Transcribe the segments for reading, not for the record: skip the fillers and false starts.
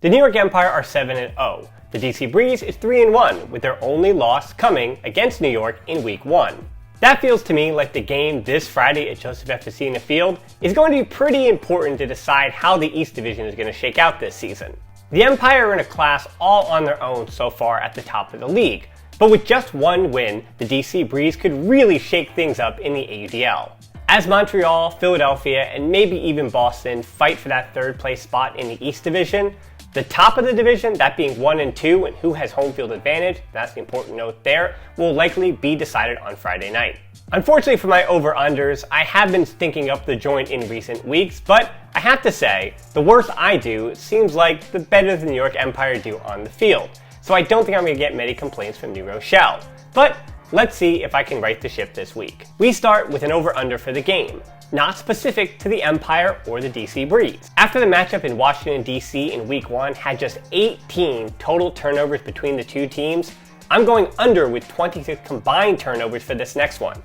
The New York Empire are 7-0. The DC Breeze is 3-1, with their only loss coming against New York in Week 1. That feels to me like the game this Friday at Joseph F. Facina Field is going to be pretty important to decide how the East Division is going to shake out this season. The Empire are in a class all on their own so far at the top of the league, but with just one win, the DC Breeze could really shake things up in the AUDL. As Montreal, Philadelphia, and maybe even Boston fight for that third place spot in the East Division, the top of the division, that being 1 and 2, and who has home field advantage, that's the important note there, will likely be decided on Friday night. Unfortunately for my over-unders, I have been stinking up the joint in recent weeks, but I have to say, the worse I do seems like the better the New York Empire do on the field, so I don't think I'm going to get many complaints from New Rochelle. But let's see if I can right the ship this week. We start with an over-under for the game, not specific to the Empire or the DC Breeze. After the matchup in Washington, D.C. in Week 1 had just 18 total turnovers between the two teams, I'm going under with 26 combined turnovers for this next one.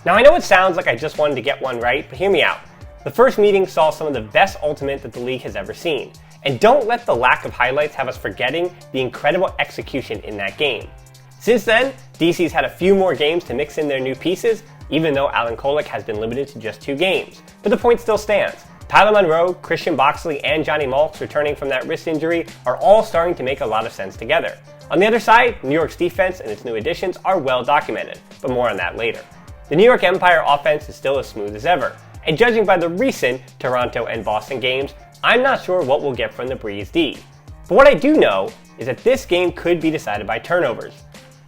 Now I know it sounds like I just wanted to get one right, but hear me out. The first meeting saw some of the best ultimate that the league has ever seen, and don't let the lack of highlights have us forgetting the incredible execution in that game. Since then, DC's had a few more games to mix in their new pieces, even though Alan Kolek has been limited to just 2 games. But the point still stands. Tyler Monroe, Christian Boxley, and Johnny Maltz returning from that wrist injury are all starting to make a lot of sense together. On the other side, New York's defense and its new additions are well documented, but more on that later. The New York Empire offense is still as smooth as ever, and judging by the recent Toronto and Boston games, I'm not sure what we'll get from the Breeze D. But what I do know is that this game could be decided by turnovers.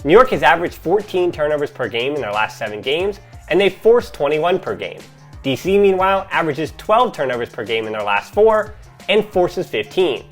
New York has averaged 14 turnovers per game in their last 7 games, and they've forced 21 per game. DC, meanwhile, averages 12 turnovers per game in their last 4, and forces 15.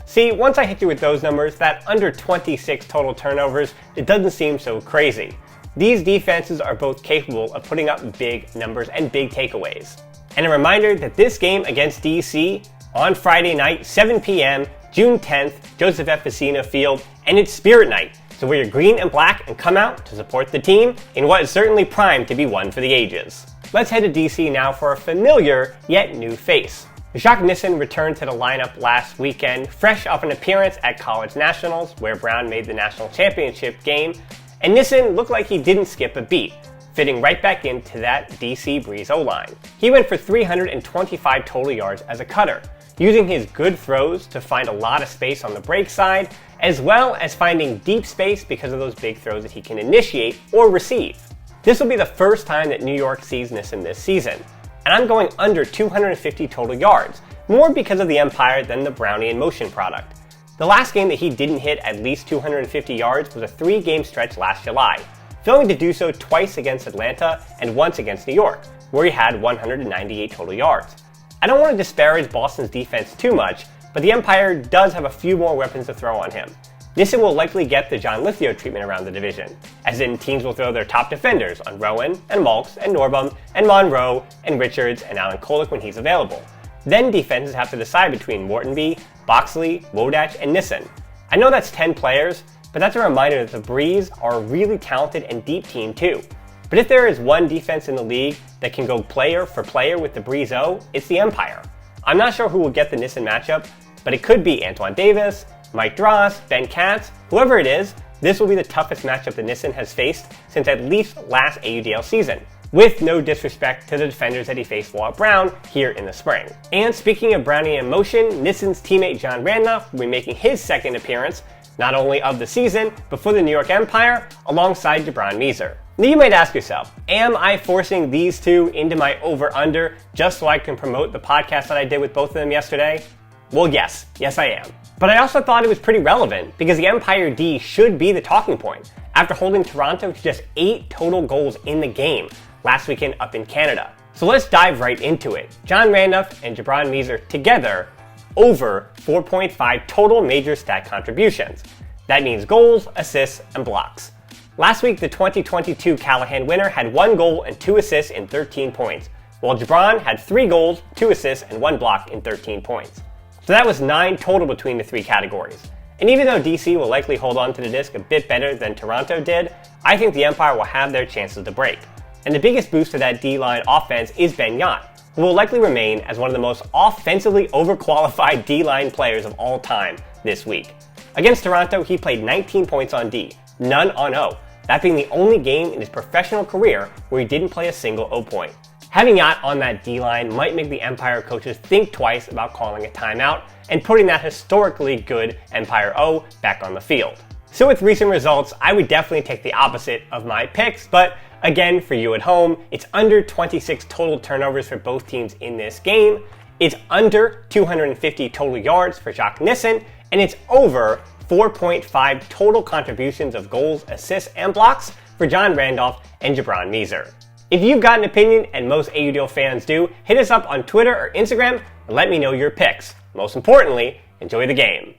See, once I hit you with those numbers, that under 26 total turnovers, it doesn't seem so crazy. These defenses are both capable of putting up big numbers and big takeaways. And a reminder that this game against DC, on Friday night, 7 p.m., June 10th, Joseph F. Facina Field, and it's Spirit Night. So wear your green and black and come out to support the team in what is certainly primed to be one for the ages. Let's head to DC now for a familiar yet new face. Jacques Nissen returned to the lineup last weekend, fresh off an appearance at College Nationals, where Brown made the national championship game, and Nissen looked like he didn't skip a beat, fitting right back into that DC Breeze O-line. He went for 325 total yards as a cutter, using his good throws to find a lot of space on the break side, as well as finding deep space because of those big throws that he can initiate or receive. This will be the first time that New York sees Nissen this season, and I'm going under 250 total yards, more because of the Empire than the Brownian motion product. The last game that he didn't hit at least 250 yards was a 3-game stretch last July, failing to do so twice against Atlanta and once against New York, where he had 198 total yards. I don't want to disparage Boston's defense too much, but the Empire does have a few more weapons to throw on him. Nissen will likely get the John Lithgow treatment around the division, as in teams will throw their top defenders on Rowan and Maltz and Norbum and Monroe and Richards and Alan Kolek when he's available. Then defenses have to decide between Mortonby, Boxley, Wodach, and Nissen. I know that's 10 players, but that's a reminder that the Breeze are a really talented and deep team too. But if there is one defense in the league that can go player for player with the Breeze O, it's the Empire. I'm not sure who will get the Nissen matchup, but it could be Antoine Davis, Mike Dross, Ben Katz, whoever it is. This will be the toughest matchup that Nissen has faced since at least last AUDL season, with no disrespect to the defenders that he faced while at Brown here in the spring. And speaking of Brownie in motion, Nissen's teammate John Randolph will be making his second appearance, not only of the season, but for the New York Empire, alongside Jabron Meeser. Now you might ask yourself, am I forcing these two into my over-under just so I can promote the podcast that I did with both of them yesterday? Well, yes I am. But I also thought it was pretty relevant because the Empire D should be the talking point after holding Toronto to just 8 total goals in the game last weekend up in Canada. So let's dive right into it. John Randolph and Jabron Meeser together over 4.5 total major stat contributions. That means goals, assists, and blocks. Last week, the 2022 Callahan winner had 1 goal and 2 assists in 13 points, while Jabron had 3 goals, 2 assists, and 1 block in 13 points. So that was 9 total between the 3 categories. And even though DC will likely hold on to the disc a bit better than Toronto did, I think the Empire will have their chances to break. And the biggest boost to that D-line offense is Ben Yant, who will likely remain as one of the most offensively overqualified D-line players of all time, this week. Against Toronto, he played 19 points on D, none on O, that being the only game in his professional career where he didn't play a single O point. Having Yacht on that D-line might make the Empire coaches think twice about calling a timeout and putting that historically good Empire O back on the field. So with recent results, I would definitely take the opposite of my picks, but again, for you at home, it's under 26 total turnovers for both teams in this game, it's under 250 total yards for Jacques Nissen, and it's over 4.5 total contributions of goals, assists, and blocks for John Randolph and Jabron Meeser. If you've got an opinion, and most AUDL fans do, hit us up on Twitter or Instagram and let me know your picks. Most importantly, enjoy the game.